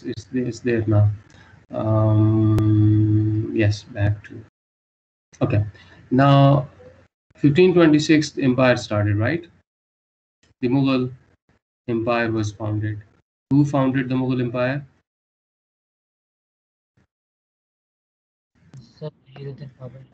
it's there now. Yes, back to. Okay, now 1526 the empire started, right? The Mughal empire was founded. Who founded the Mughal empire? Zahiruddin Babur.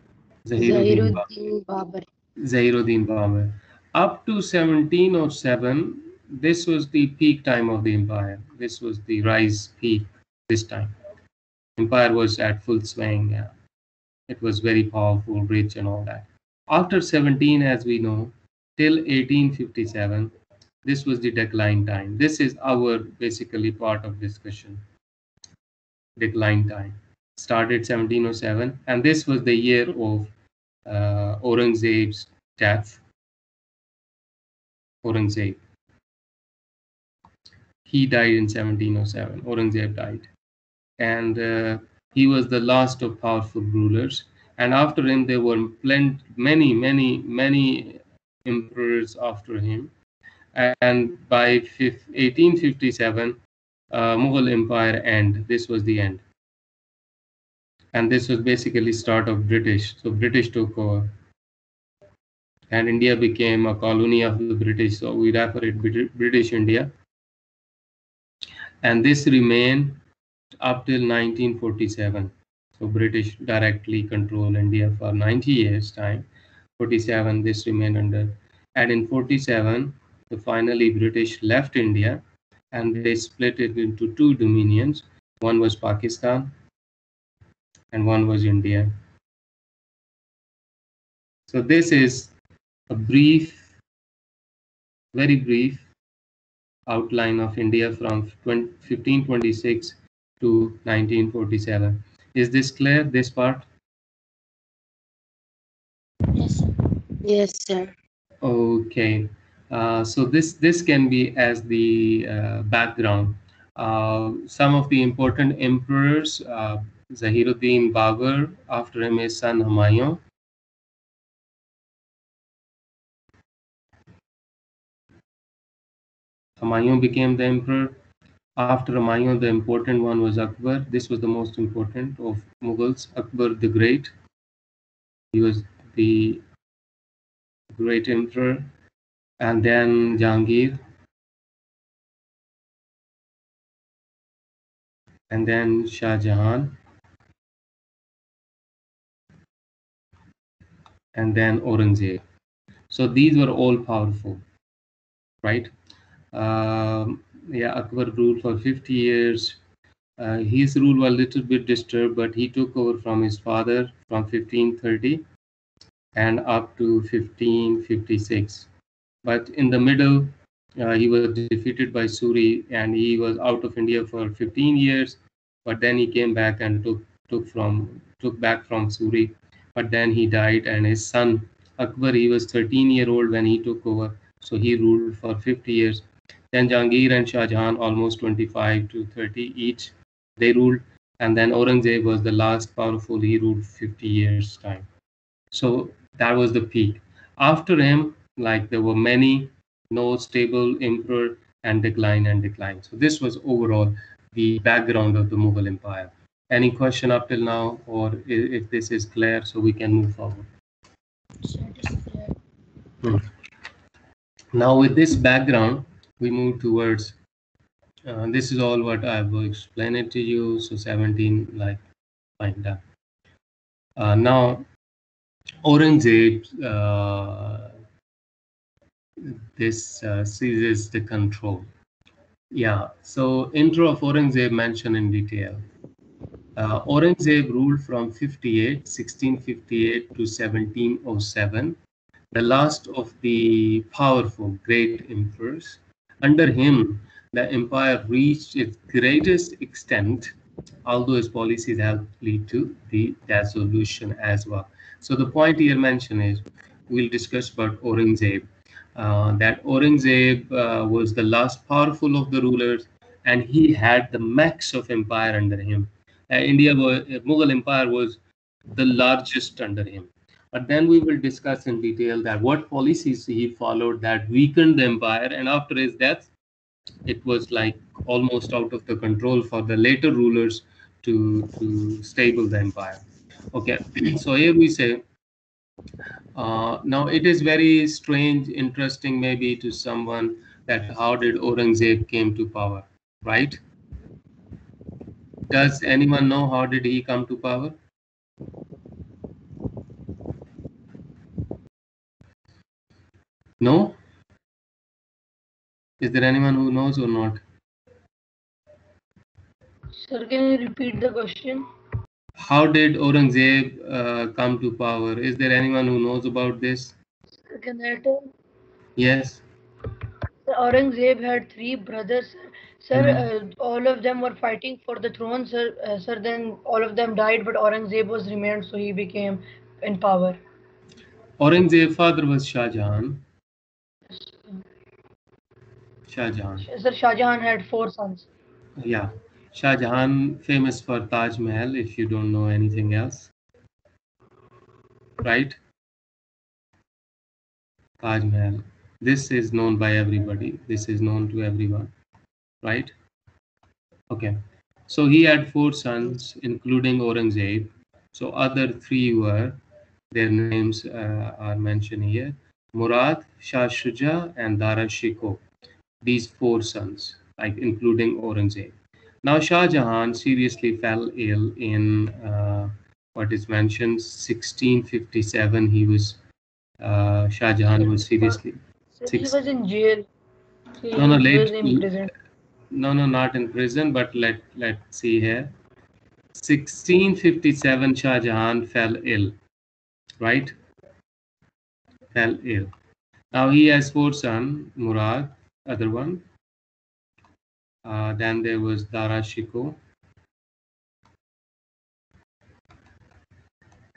Zahiruddin Babur. Up to 1707, this was the peak time of the empire. This was the rise peak this time. Empire was at full swing. Yeah. It was very powerful, rich, and all that. After 17, as we know, till 1857, this was the decline time. This is our basically part of discussion. Decline time started 1707, and this was the year of Aurangzeb's death. Aurangzeb. He died in 1707. Aurangzeb died, and he was the last of powerful rulers. And after him, there were many emperors after him. And by 1857, Mughal Empire end. This was the end, and this was basically start of British. So British took over, and India became a colony of the British. So we refer it British India, and this remained up till 1947. So British directly control India for 90 years time. 47 this remained under, and in 47 finally British left India, and they split it into two dominions. One was Pakistan and one was India. So this is a brief, very brief outline of India from 1526 to 1947. Is this clear, this part? Yes, sir. Yes, sir. Okay. So this can be as the background. Some of the important emperors, Zahiruddin Babur, after him his son Humayun. Humayun became the emperor. After Humayun, the important one was Akbar. This was the most important of Mughals, Akbar the Great. He was the great emperor. And then Jahangir. And then Shah Jahan. And then Aurangzeb. So these were all powerful, right? Yeah, Akbar ruled for 50 years. His rule was a little bit disturbed, but he took over from his father from 1530 and up to 1556. But in the middle, he was defeated by Suri, and he was out of India for 15 years. But then he came back and took back from Suri. But then he died, and his son Akbar, he was 13-year-old when he took over, so he ruled for 50 years. Then Jahangir and Shah Jahan, almost 25 to 30 each, they ruled. And then Aurangzeb was the last powerful. He ruled 50 years time. So that was the peak. After him, like there were many, no stable emperor, and decline. So this was overall the background of the Mughal Empire. Any question up till now, or if this is clear, so we can move forward. Now with this background, we move towards, this is all what I will explain it to you. So 17, like, fine, done. Now, Aurangzeb, this seizes the control. Yeah, so intro of Aurangzeb mentioned in detail. Aurangzeb ruled from 1658 to 1707, the last of the powerful great emperors. Under him, the empire reached its greatest extent, although his policies helped lead to the dissolution as well. So the point here mentioned is, we'll discuss about Aurangzeb. That Aurangzeb was the last powerful of the rulers, and he had the max of empire under him. Mughal Empire was the largest under him. But then we will discuss in detail that what policies he followed that weakened the empire, and after his death, It was like almost out of the control for the later rulers to stable the empire. Okay, so here we say, now it is very strange, interesting maybe to someone, that how did Aurangzeb came to power, right? Does anyone know how did he come to power? No? Is there anyone who knows or not? Sir, can you repeat the question? How did Aurangzeb come to power? Is there anyone who knows about this? Can I Yes. Sir, Aurangzeb had three brothers. Sir, Mhm. all of them were fighting for the throne. Sir, then all of them died, but Aurangzeb was remained, so he became in power. Aurangzeb's father was Shah Jahan. Shah Jahan. Sir, Shah Jahan had four sons. Yeah. Shah Jahan, famous for Taj Mahal, if you don't know anything else, right? Taj Mahal. This is known by everybody. This is known to everyone, right? Okay. So he had four sons, including Aurangzeb. So other three were, their names are mentioned here: Murad, Shah Shuja, and Dara Shikoh. These four sons, like including Aurangzeb. Now Shah Jahan seriously fell ill in what is mentioned 1657. He was Shah Jahan Sir, was seriously sir, he six. was in jail. No, no, He was imprisoned. no, no, not in prison. But let's see here. 1657, Shah Jahan fell ill. Right, fell ill. Now he has four sons. Murad, other one. Then there was Dara Shikoh,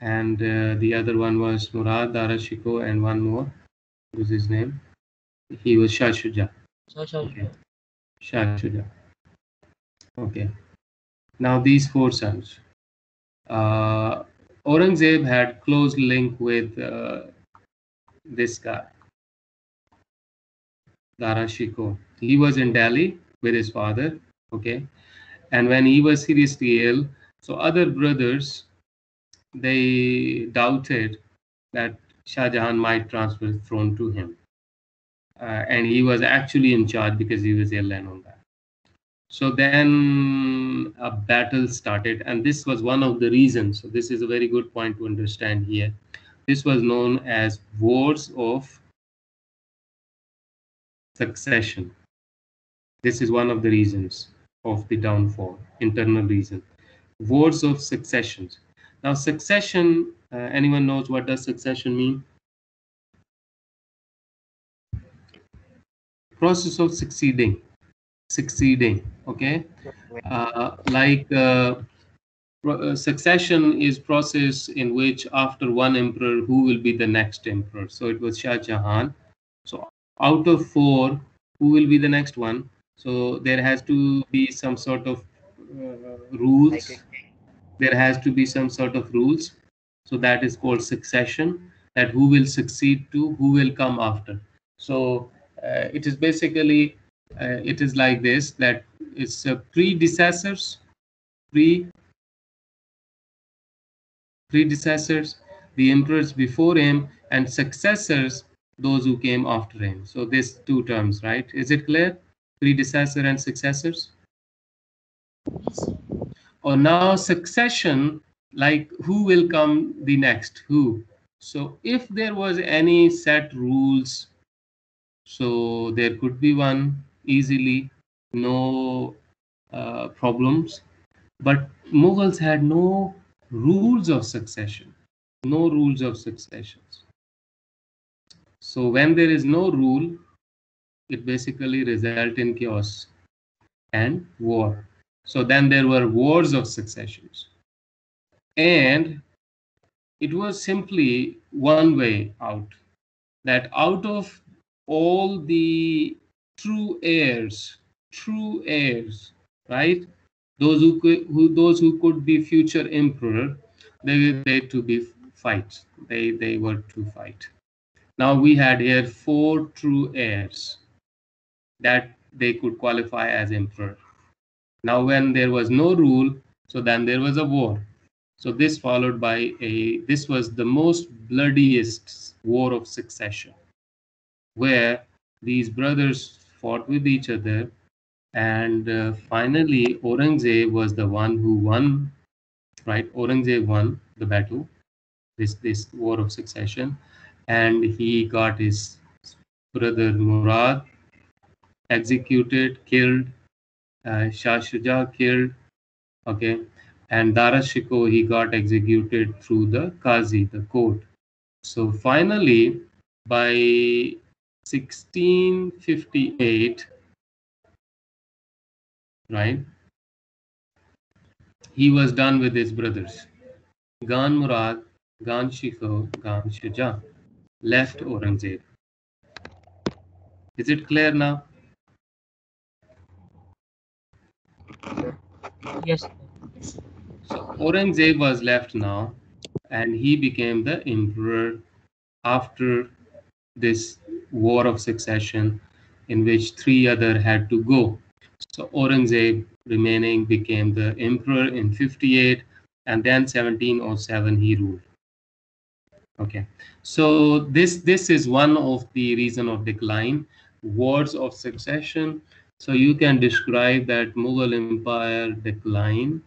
and the other one was Murad, Dara Shikoh, and one more. What was his name? He was Shah Shuja. Okay, Shah Shuja. Okay. Now these four sons. Uh, Aurangzeb had close link with this guy, Dara Shikoh. He was in Delhi with his father. Okay, and when he was seriously ill, so other brothers, they doubted that Shah Jahan might transfer the throne to him, and he was actually in charge because he was ill and all that. So then a battle started, and this was one of the reasons. So this is a very good point to understand here. This was known as wars of succession. This is one of the reasons of the downfall, internal reason. Wars of successions. Now, succession, anyone knows what does succession mean? Process of succeeding, okay? Like succession is process in which after one emperor, who will be the next emperor? So it was Shah Jahan. So out of four, who will be the next one? So there has to be some sort of rules. There has to be some sort of rules. So that is called succession, that who will succeed to who will come after. So it is basically, it is like this, that it's predecessors, pre predecessors, the emperors before him, and successors, those who came after him. So these two terms, right? Is it clear? Predecessor and successors. Or now succession, like who will come the next, who. So if there was any set rules, so there could be one easily, no problems. But Mughals had no rules of succession, no rules of successions. So when there is no rule, it basically result in chaos and war. So then there were wars of successions, and it was simply one way out, that out of all the true heirs, true heirs, right? Those who could be future emperor, they to be fight. They were to fight. Now we had here four true heirs that they could qualify as emperor. Now, when there was no rule, so then there was a war. So this followed by this was the most bloodiest war of succession, where these brothers fought with each other, and finally Aurangzeb was the one who won. Right, Aurangzeb won the battle, this war of succession, and he got his brother Murad executed, killed, Shah Shuja killed, okay, and Dara Shikoh he got executed through the Qazi, the court. So finally, by 1658, right, he was done with his brothers. Gan Murad, Gan Shikoh, Gan Shuja left Aurangzeb. Is it clear now? Yes. So Aurangzeb was left now, and he became the emperor after this war of succession, in which three other had to go. So Aurangzeb remaining became the emperor in 58, and then 1707 he ruled. Okay, so this is one of the reason of decline, wars of succession. So you can describe that Mughal Empire declined,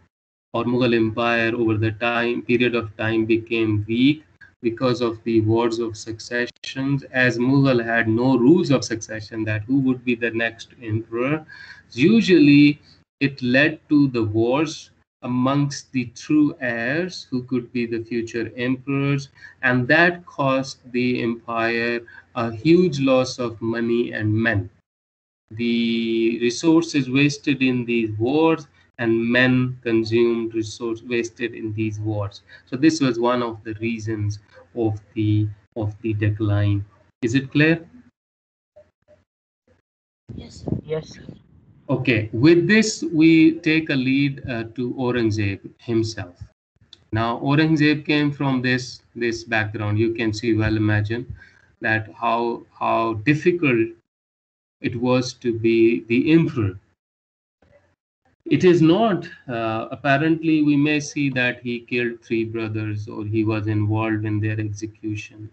or Mughal Empire over the period of time became weak because of the wars of successions, as Mughal had no rules of succession that who would be the next emperor. Usually it led to the wars amongst the true heirs who could be the future emperors, and that cost the empire a huge loss of money and men. The resources wasted in these wars, and men consumed resource wasted in these wars. So this was one of the reasons of the decline. Is it clear? Yes. Okay, with this we take a lead to Aurangzeb himself. Now Aurangzeb came from this background. You can see, well, imagine that how difficult it was to be the emperor. It is not, apparently, we may see that he killed three brothers or he was involved in their execution.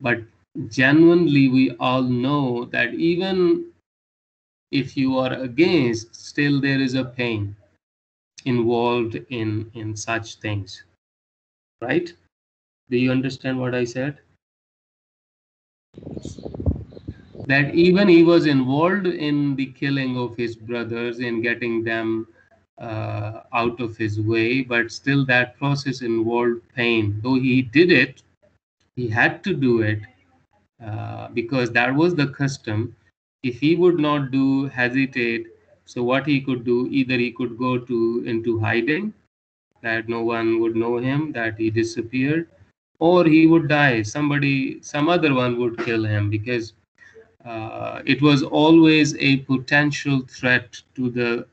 But genuinely, we all know that even if you are against, still there is a pain involved in such things, right? Do you understand what I said? That even he was involved in the killing of his brothers, in getting them out of his way, but still that process involved pain. Though he did it, he had to do it because that was the custom. If he would not hesitate, so what he could do, either he could go into hiding, that no one would know him, that he disappeared, or he would die. Some other one would kill him, because it was always a potential threat to the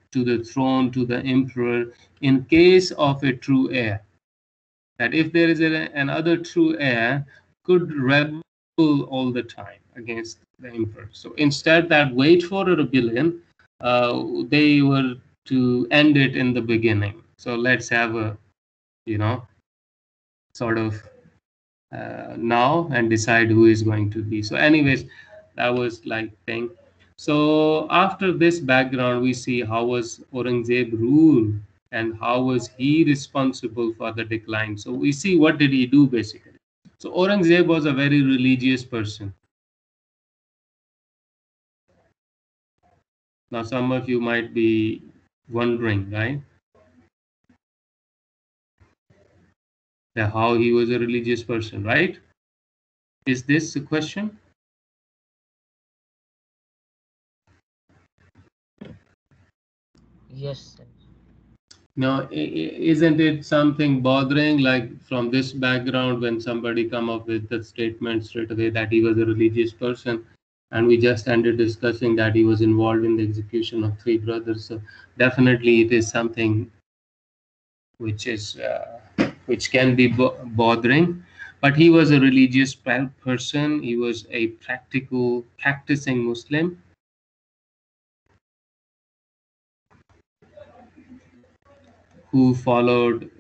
throne, to the emperor, in case of a true heir. That if there is another true heir, could rebel all the time against the emperor. So instead, that wait for a rebellion, they were to end it in the beginning. So let's have a, you know, sort of now, and decide who is going to be. So anyways, that was like thing. So after this background, we see how was Aurangzeb rule and how was he responsible for the decline. So we see what did he do basically. So Aurangzeb was a very religious person. Now some of you might be wondering, right, that how he was a religious person, right? Is this a question? Yes. Now, isn't it something bothering, like from this background, when somebody come up with the statement straight away that he was a religious person, and we just ended discussing that he was involved in the execution of three brothers. So definitely, it is something which is which can be bothering. But he was a religious person. He was a practicing Muslim, who followed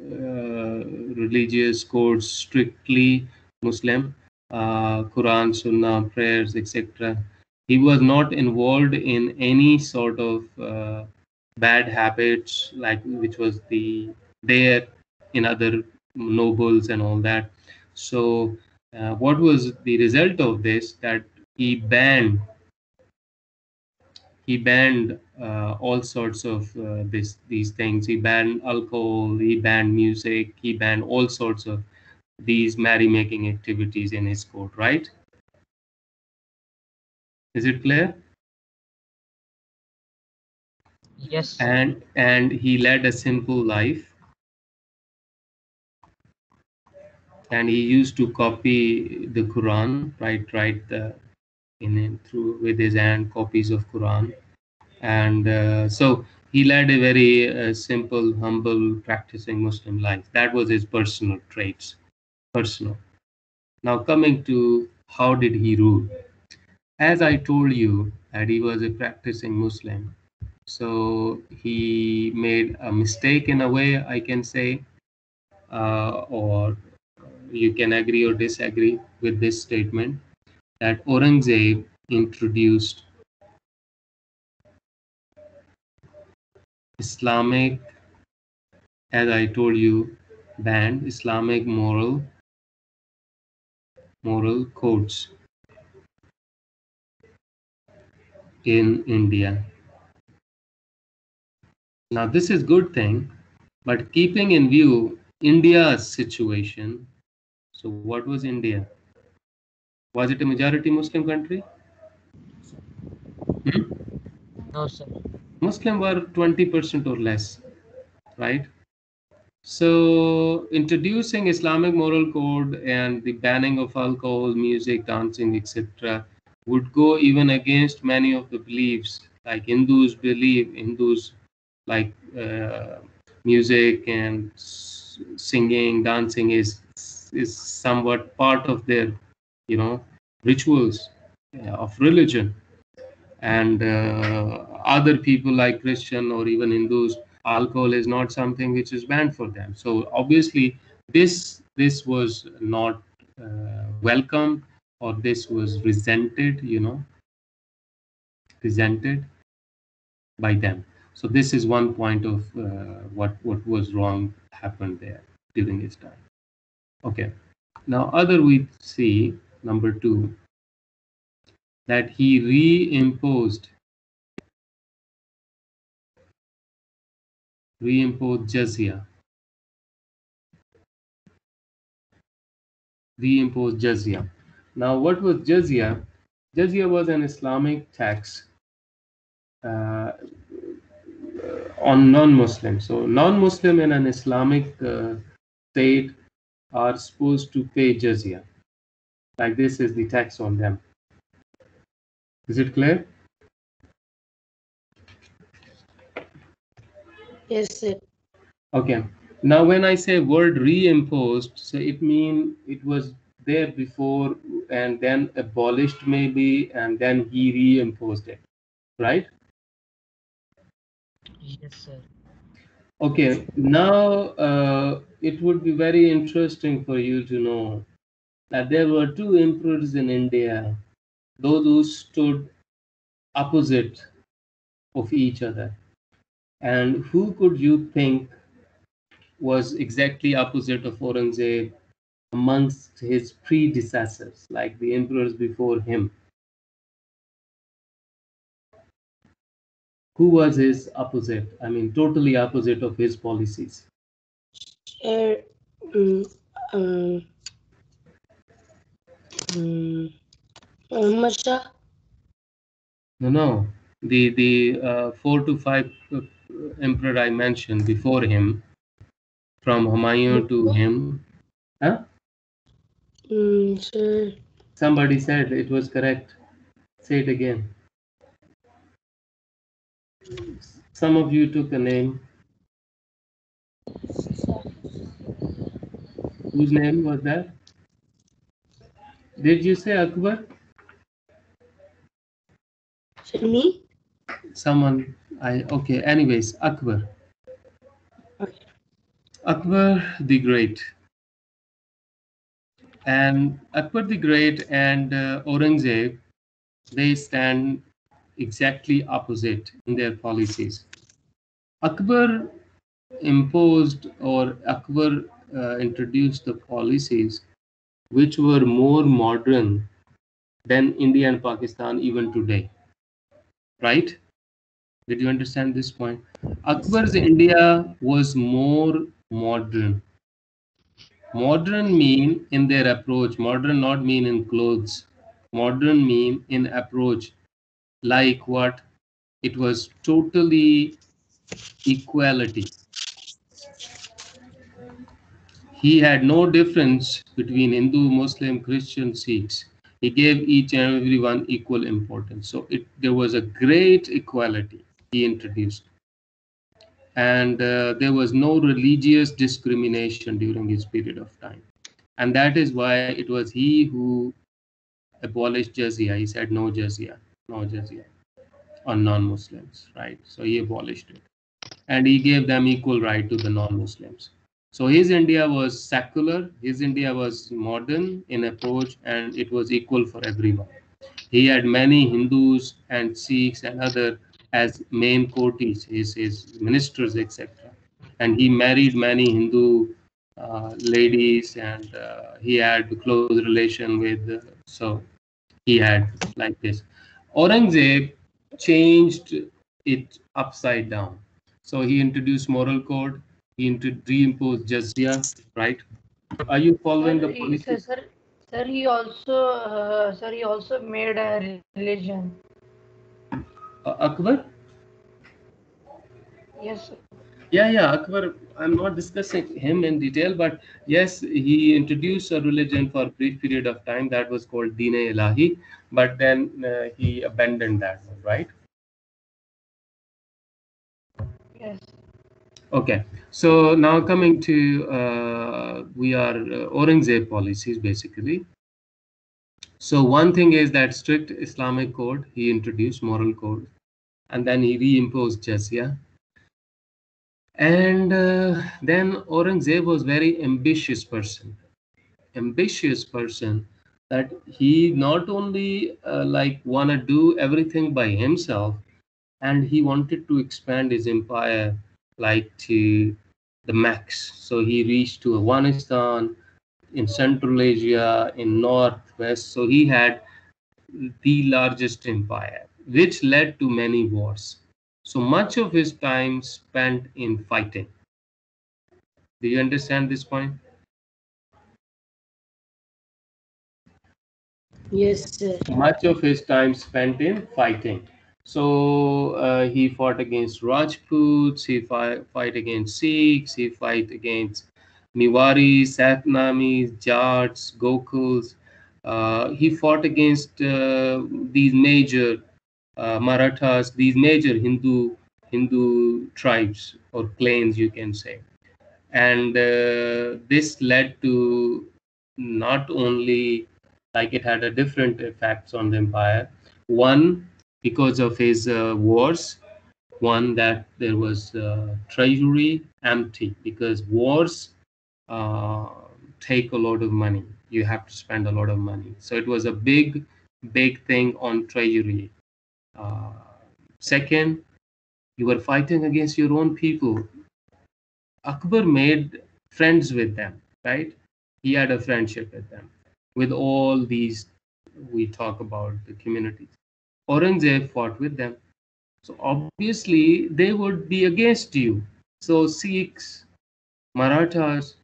religious codes strictly Muslim, Quran, Sunnah, prayers, etc. He was not involved in any sort of bad habits like which was there in other nobles and all that. So, what was the result of this? That he banned he banned all sorts of these things. He banned alcohol, he banned music, he banned all sorts of these merrymaking activities in his court. Right? Is it clear? Yes, sir. And he led a simple life, and he used to copy the Quran, write the in through with his hand copies of Quran, and so he led a very simple, humble, practicing Muslim life. That was his personal traits. Personal. Now coming to how did he rule? As I told you that he was a practicing Muslim, so he made a mistake in a way, I can say, or you can agree or disagree with this statement that Aurangzeb introduced Islamic, as I told you, banned Islamic moral codes in India. Now this is good thing, but keeping in view India's situation, so what was India? Was it a majority Muslim country? Hmm? No, sir. Muslim were 20% or less, right? So, introducing Islamic moral code and the banning of alcohol, music, dancing, etc., would go even against many of the beliefs. Like Hindus like music and singing, dancing is somewhat part of their, you know, rituals of religion, and other people like Christian or even Hindus, alcohol is not something which is banned for them. So obviously this was not welcome, or this was resented by them. So this is one point of what was wrong happened there during his time. Okay, now other we see number two, that he reimposed jizya. Now, what was jizya? Jizya was an Islamic tax uh, on non-Muslims. So, non-Muslim in an Islamic state are supposed to pay jizya. Like this is the tax on them. Is it clear? Yes, sir. Okay. Now, when I say word reimposed, so it means it was there before and then abolished maybe, and then he reimposed it, right? Yes, sir. Okay, now it would be very interesting for you to know that there were two emperors in India, those who stood opposite of each other. And who could you think was exactly opposite of Aurangzeb amongst his predecessors, like the emperors before him? Who was his opposite? I mean, totally opposite of his policies. Uh, mm, um, mm, Muhammad Shah. No, no. The 4 to 5 emperor I mentioned before him, from Humayun to him. Huh? Sir. Somebody said it was correct. Say it again. Some of you took a name. Whose name was that? Did you say Akbar? Sir, me? Someone. I okay. Anyways, Akbar. Okay. Akbar the Great. And Akbar the Great and Aurangzeb, they stand exactly opposite in their policies. Akbar imposed or Akbar introduced the policies which were more modern than India and Pakistan even today, right? Did you understand this point? Akbar's India was more modern. Modern mean in their approach. Modern not mean in clothes. Modern mean in approach. Like what? It was totally equality. He had no difference between Hindu, Muslim, Christian, Sikhs. He gave each and every one equal importance. So there was a great equality he introduced. And there was no religious discrimination during his period of time. And that is why it was he who abolished jizya. He said no jizya on non-Muslims, right? So he abolished it. And he gave them equal right to the non-Muslims. So his India was secular, his India was modern in approach, and it was equal for everyone. He had many Hindus and Sikhs and other as main courtiers, his ministers, etc. And he married many Hindu ladies, and he had close relation with. So he had like this. Aurangzeb changed it upside down. So he introduced moral code. He reimposed jizya. Right? Are you following the policy? Sir, he also made a religion. Akbar? Yes, sir. Yeah, Akbar. I'm not discussing him in detail, but yes, he introduced a religion for a brief period of time that was called Deen-e Ilahi, but then he abandoned that one, right? Yes. Okay, so now coming to we are Aurangzeb policies basically. So one thing is that strict Islamic code he introduced, moral code, and then he reimposed jizya. And then Aurangzeb was very ambitious person that he not only like want to do everything by himself, and he wanted to expand his empire like to the max. So he reached to Afghanistan, in Central Asia, in Northwest. So he had the largest empire, which led to many wars. So much of his time spent in fighting. Do you understand this point? Yes, sir. Much of his time spent in fighting. So he fought against Rajputs, he fight against Sikhs, he fight against Niwaris, Satnamis, Jats, Gokuls. He fought against these major Marathas, these major Hindu tribes or clans, you can say. And this led to not only like it had a different effects on the empire. One, because of his wars. One, that there was treasury empty because wars uh, take a lot of money. You have to spend a lot of money. So it was a big thing on treasury. uh, Second, you were fighting against your own people. Akbar made friends with them, right? He had a friendship with them, with all these we talk about the communities. Aurangzeb fought with them. So obviously they would be against you. So Sikhs, Marathas,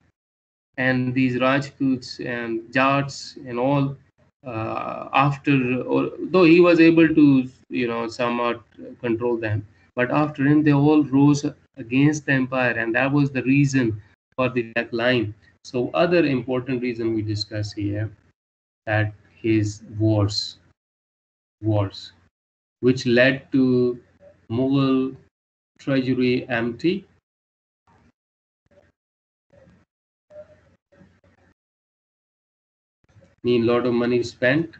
and these Rajputs and Jats and all, after, or, though he was able to, somewhat control them, but after him they all rose against the empire, and that was the reason for the decline. So other important reason we discuss here, that his wars, which led to Mughal treasury empty, mean lot of money spent,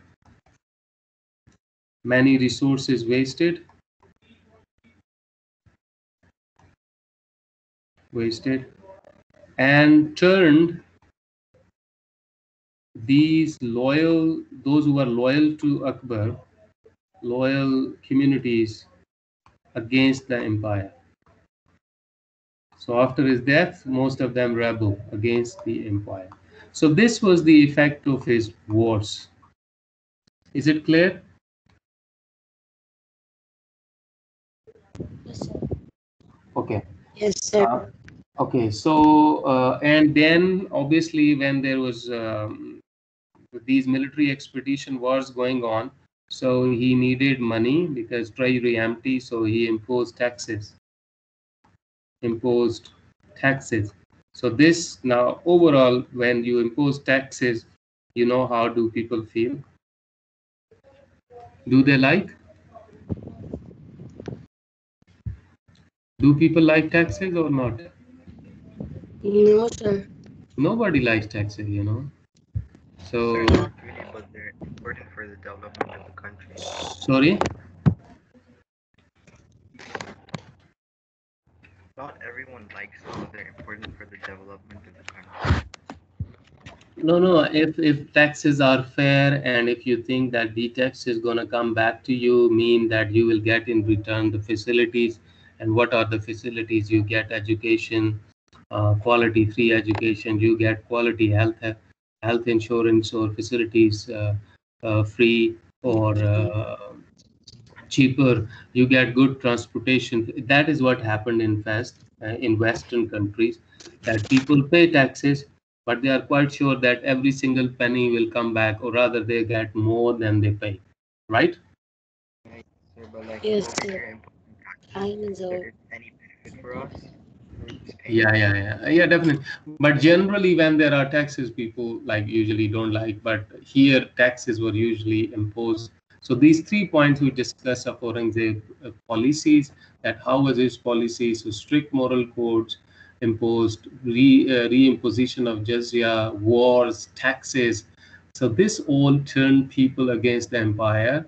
many resources wasted, and turned those who were loyal to Akbar, loyal communities, against the empire. So after his death, most of them rebelled against the empire. So this was the effect of his wars. Is it clear? Yes, sir. Okay. Yes, sir. Okay. So and then obviously when there was these military expedition wars going on, so he needed money because treasury empty. So he imposed taxes. So this now overall, when you impose taxes, how do people feel? Do they like? Do people like taxes or not? No, sir. Nobody likes taxes. Sir, So not really, but they're important for the development of the country. sorry. Not everyone likes them, but they're important for the development of the country. No. If taxes are fair, and if you think that the tax is gonna come back to you, mean that you will get in return the facilities. And what are the facilities? You get education, quality free education. You get quality health insurance or facilities free or cheaper. You get good transportation. That is what happened in Western countries, that people pay taxes, but they are quite sure that every single penny will come back, or rather they get more than they pay, right? Right, sir, but like Yes, over sir. here imposing taxes, Time is is out. there any benefit for us? We're just paying Yeah, definitely. But generally, when there are taxes, people like usually don't like. But here, taxes were usually imposed. So these 3 points we discussed of Aurangzeb policies, that how was his policies, so strict moral codes imposed, reimposition of jizya, wars, taxes. So this all turned people against the empire,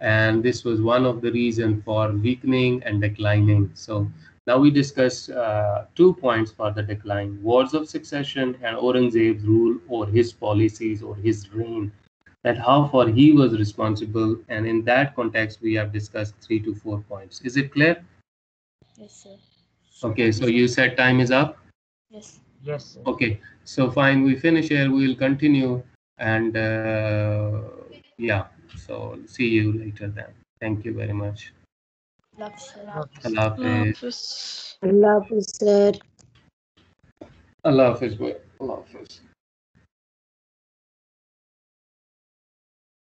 and this was one of the reasons for weakening and declining. So now we discuss 2 points for the decline: wars of succession and Aurangzeb's rule or his policies or his reign. That how far he was responsible, and in that context, we have discussed 3 to 4 points. Is it clear? Yes, sir. Okay, so you said time is up. Yes. Yes, sir. Okay, so fine, we finish here. We will continue, and yeah. So see you later then. Thank you very much. Love, sir. Love you, sir. Allah Hafiz. Love, sir. Allah Hafiz, boy. Allah Hafiz.